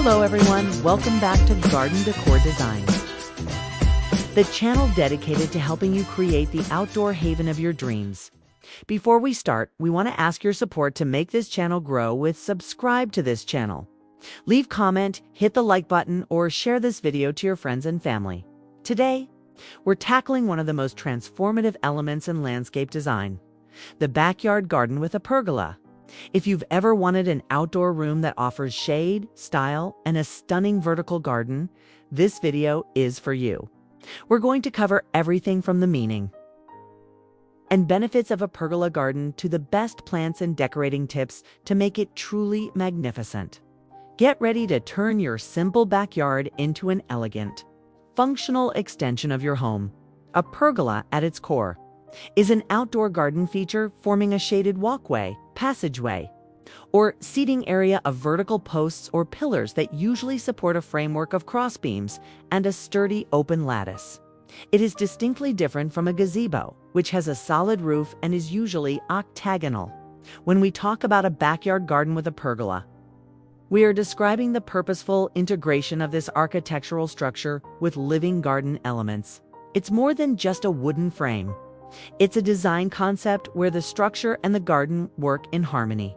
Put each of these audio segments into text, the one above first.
Hello everyone, welcome back to Garden Decor Designs, the channel dedicated to helping you create the outdoor haven of your dreams. Before we start, we want to ask your support to make this channel grow with subscribe to this channel. Leave comment, hit the like button, or share this video to your friends and family. Today, we're tackling one of the most transformative elements in landscape design, the backyard garden with a pergola. If you've ever wanted an outdoor room that offers shade, style, and a stunning vertical garden, this video is for you. We're going to cover everything from the meaning and benefits of a pergola garden to the best plants and decorating tips to make it truly magnificent. Get ready to turn your simple backyard into an elegant, functional extension of your home. A pergola, at its core, is an outdoor garden feature forming a shaded walkway, passageway, or seating area of vertical posts or pillars that usually support a framework of crossbeams and a sturdy open lattice. It is distinctly different from a gazebo, which has a solid roof and is usually octagonal. When we talk about a backyard garden with a pergola, we are describing the purposeful integration of this architectural structure with living garden elements. It's more than just a wooden frame. It's a design concept where the structure and the garden work in harmony.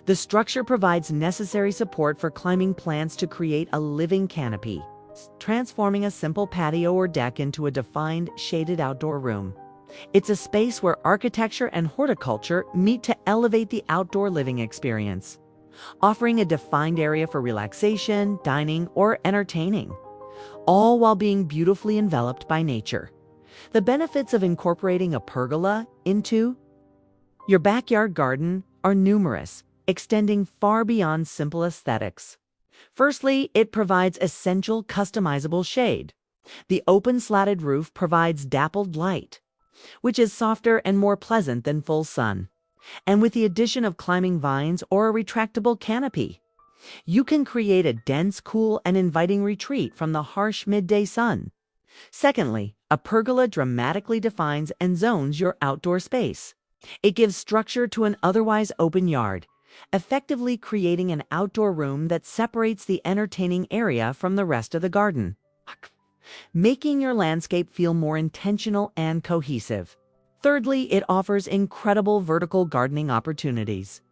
The structure provides necessary support for climbing plants to create a living canopy, transforming a simple patio or deck into a defined, shaded outdoor room. It's a space where architecture and horticulture meet to elevate the outdoor living experience, offering a defined area for relaxation, dining, or entertaining, all while being beautifully enveloped by nature. The benefits of incorporating a pergola into your backyard garden are numerous, extending far beyond simple aesthetics. Firstly, it provides essential customizable shade. The open slatted roof provides dappled light, which is softer and more pleasant than full sun. And with the addition of climbing vines or a retractable canopy, you can create a dense, cool, and inviting retreat from the harsh midday sun. Secondly, a pergola dramatically defines and zones your outdoor space. It gives structure to an otherwise open yard, effectively creating an outdoor room that separates the entertaining area from the rest of the garden, making your landscape feel more intentional and cohesive. Thirdly, it offers incredible vertical gardening opportunities.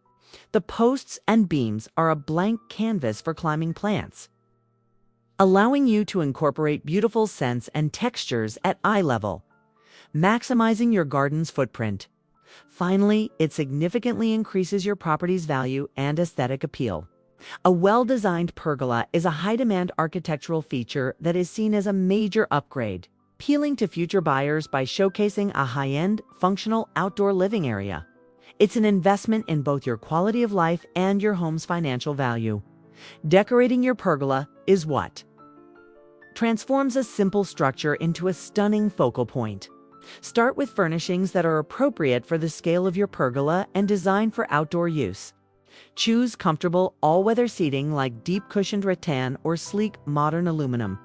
The posts and beams are a blank canvas for climbing plants, allowing you to incorporate beautiful scents and textures at eye level, maximizing your garden's footprint. Finally, it significantly increases your property's value and aesthetic appeal. A well-designed pergola is a high-demand architectural feature that is seen as a major upgrade, appealing to future buyers by showcasing a high-end, functional outdoor living area. It's an investment in both your quality of life and your home's financial value. Decorating your pergola is what transforms a simple structure into a stunning focal point. Start with furnishings that are appropriate for the scale of your pergola and designed for outdoor use. Choose comfortable, all-weather seating like deep cushioned rattan or sleek, modern aluminum.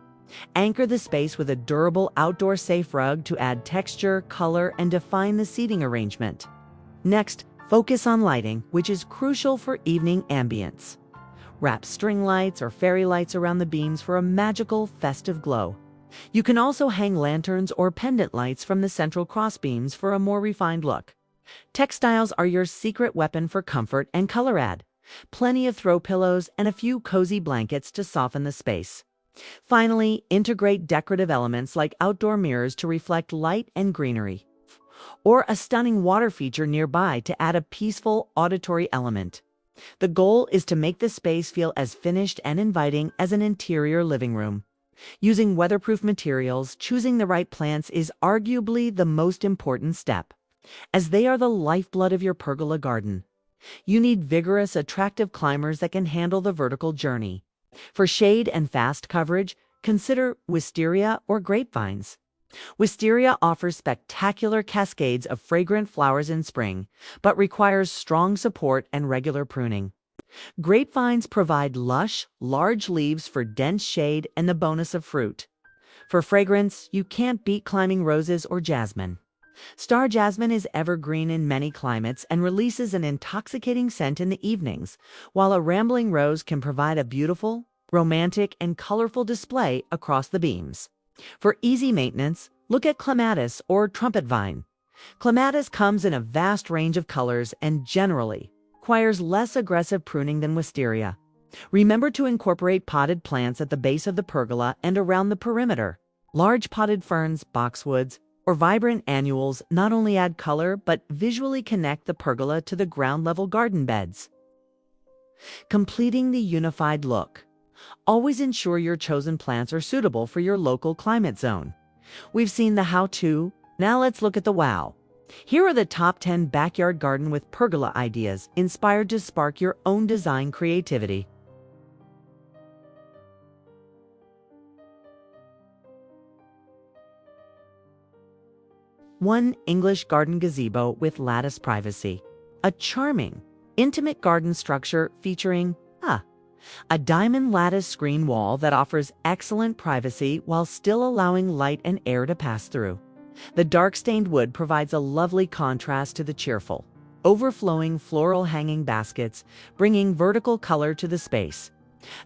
Anchor the space with a durable, outdoor safe rug to add texture, color, and define the seating arrangement. Next, focus on lighting, which is crucial for evening ambience. Wrap string lights or fairy lights around the beams for a magical, festive glow. You can also hang lanterns or pendant lights from the central crossbeams for a more refined look. Textiles are your secret weapon for comfort and color add. Plenty of throw pillows and a few cozy blankets to soften the space. Finally, integrate decorative elements like outdoor mirrors to reflect light and greenery, or a stunning water feature nearby to add a peaceful auditory element. The goal is to make the space feel as finished and inviting as an interior living room. Using weatherproof materials, choosing the right plants is arguably the most important step, as they are the lifeblood of your pergola garden. You need vigorous, attractive climbers that can handle the vertical journey. For shade and fast coverage, consider wisteria or grapevines. Wisteria offers spectacular cascades of fragrant flowers in spring, but requires strong support and regular pruning. Grapevines provide lush, large leaves for dense shade and the bonus of fruit. For fragrance, you can't beat climbing roses or jasmine. Star jasmine is evergreen in many climates and releases an intoxicating scent in the evenings, while a rambling rose can provide a beautiful, romantic and colorful display across the beams. For easy maintenance, look at clematis or trumpet vine. Clematis comes in a vast range of colors and generally requires less aggressive pruning than wisteria. Remember to incorporate potted plants at the base of the pergola and around the perimeter. Large potted ferns, boxwoods, or vibrant annuals not only add color but visually connect the pergola to the ground-level garden beds. Completing the unified look. Always ensure your chosen plants are suitable for your local climate zone. We've seen the how-to, now let's look at the wow. Here are the top 10 backyard garden with pergola ideas inspired to spark your own design creativity. 1. English garden gazebo with lattice privacy. A charming, intimate garden structure featuring a diamond lattice screen wall that offers excellent privacy while still allowing light and air to pass through. The dark-stained wood provides a lovely contrast to the cheerful, overflowing floral hanging baskets, bringing vertical color to the space.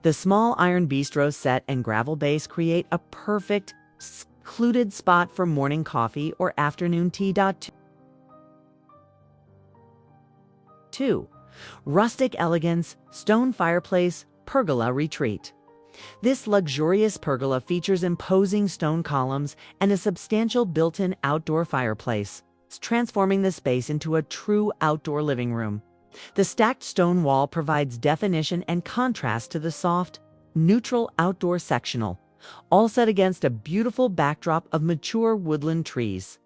The small iron bistro set and gravel base create a perfect, secluded spot for morning coffee or afternoon tea. 2. Rustic elegance, stone fireplace, pergola retreat. This luxurious pergola features imposing stone columns and a substantial built-in outdoor fireplace, transforming the space into a true outdoor living room. The stacked stone wall provides definition and contrast to the soft, neutral outdoor sectional, all set against a beautiful backdrop of mature woodland trees.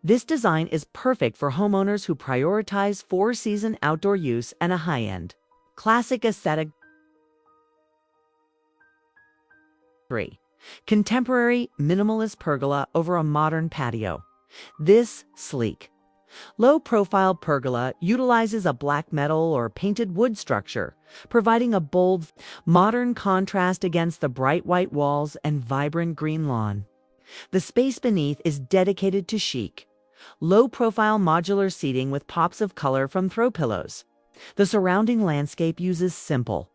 This design is perfect for homeowners who prioritize four-season outdoor use and a high-end, classic aesthetic. 3. Contemporary minimalist pergola over a modern patio. This sleek, low-profile pergola utilizes a black metal or painted wood structure, providing a bold, modern contrast against the bright white walls and vibrant green lawn. The space beneath is dedicated to chic, low-profile modular seating with pops of color from throw pillows. The surrounding landscape uses simple,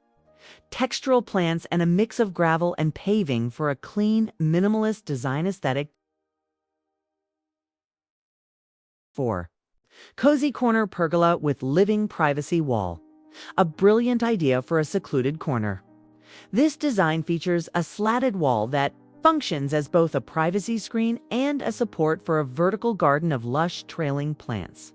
textural plants and a mix of gravel and paving for a clean, minimalist design aesthetic. 4. Cozy corner pergola with living privacy wall. A brilliant idea for a secluded corner. This design features a slatted wall that functions as both a privacy screen and a support for a vertical garden of lush trailing plants.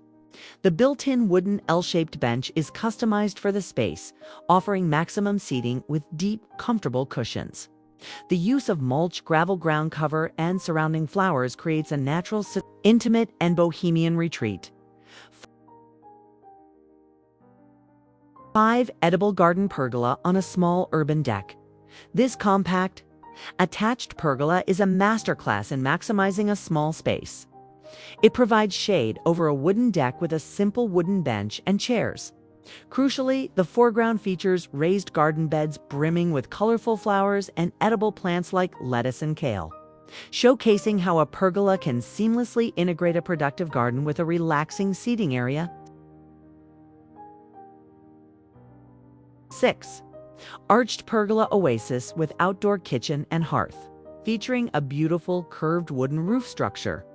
The built-in wooden L-shaped bench is customized for the space, offering maximum seating with deep, comfortable cushions. The use of mulch, gravel ground cover, and surrounding flowers creates a natural, intimate, and bohemian retreat. 5. Edible garden pergola on a small urban deck. This compact, attached pergola is a masterclass in maximizing a small space. It provides shade over a wooden deck with a simple wooden bench and chairs. Crucially, the foreground features raised garden beds brimming with colorful flowers and edible plants like lettuce and kale, showcasing how a pergola can seamlessly integrate a productive garden with a relaxing seating area. 6. Arched pergola oasis with outdoor kitchen and hearth, featuring a beautiful curved wooden roof structure.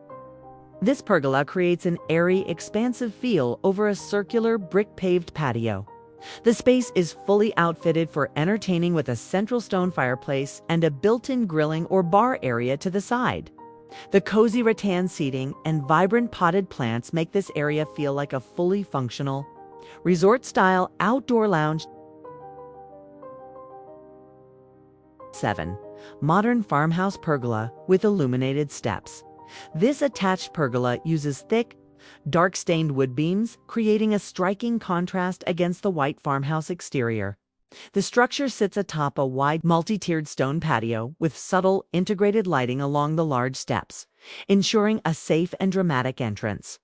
This pergola creates an airy, expansive feel over a circular brick-paved patio. The space is fully outfitted for entertaining with a central stone fireplace and a built-in grilling or bar area to the side. The cozy rattan seating and vibrant potted plants make this area feel like a fully functional, resort-style outdoor lounge. 7. Modern farmhouse pergola with illuminated steps. This attached pergola uses thick, dark-stained wood beams, creating a striking contrast against the white farmhouse exterior. The structure sits atop a wide, multi-tiered stone patio with subtle, integrated lighting along the large steps, ensuring a safe and dramatic entrance.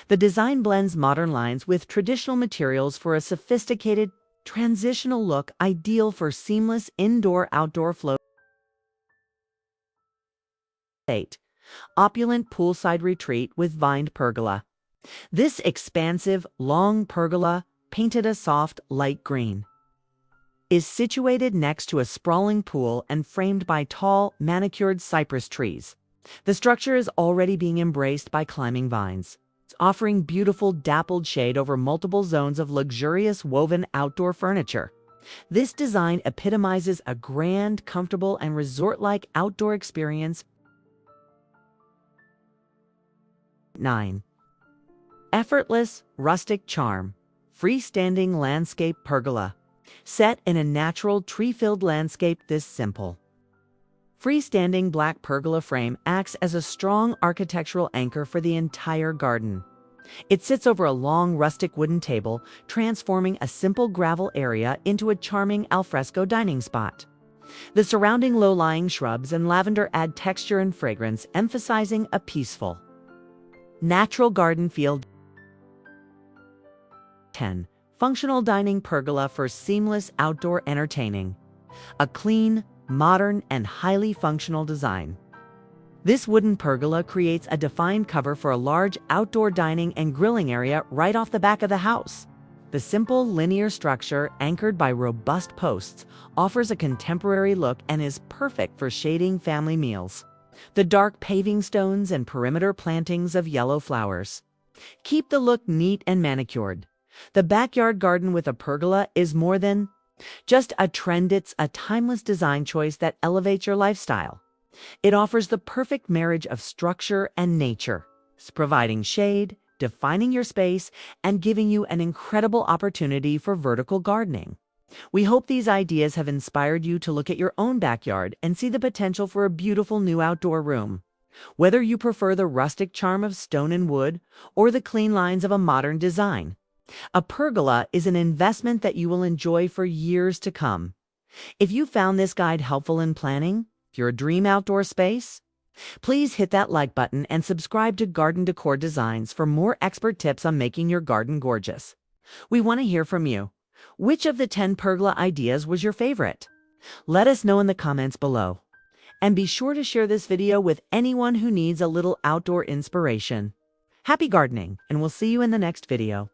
The design blends modern lines with traditional materials for a sophisticated, transitional look ideal for seamless indoor-outdoor flow. 8. Opulent poolside retreat with vined pergola. This expansive, long pergola, painted a soft, light green, is situated next to a sprawling pool and framed by tall, manicured cypress trees. The structure is already being embraced by climbing vines, offering beautiful dappled shade over multiple zones of luxurious woven outdoor furniture. This design epitomizes a grand, comfortable, and resort-like outdoor experience. 9. Effortless, rustic charm. Freestanding landscape pergola. Set in a natural, tree-filled landscape this simple. Freestanding black pergola frame acts as a strong architectural anchor for the entire garden. It sits over a long rustic wooden table, transforming a simple gravel area into a charming alfresco dining spot. The surrounding low-lying shrubs and lavender add texture and fragrance, emphasizing a peaceful, natural garden feel. 10. Functional dining pergola for seamless outdoor entertaining. A clean, modern, and highly functional design. This wooden pergola creates a defined cover for a large outdoor dining and grilling area right off the back of the house. The simple, linear structure, anchored by robust posts, offers a contemporary look and is perfect for shading family meals. The dark paving stones and perimeter plantings of yellow flowers keep the look neat and manicured. The backyard garden with a pergola is more than just a trend, it's a timeless design choice that elevates your lifestyle. It offers the perfect marriage of structure and nature, providing shade, defining your space, and giving you an incredible opportunity for vertical gardening. We hope these ideas have inspired you to look at your own backyard and see the potential for a beautiful new outdoor room. Whether you prefer the rustic charm of stone and wood or the clean lines of a modern design, a pergola is an investment that you will enjoy for years to come. If you found this guide helpful in planning your dream outdoor space, please hit that like button and subscribe to Garden Decor Designs for more expert tips on making your garden gorgeous. We want to hear from you. Which of the 10 pergola ideas was your favorite? Let us know in the comments below. And be sure to share this video with anyone who needs a little outdoor inspiration. Happy gardening, and we'll see you in the next video.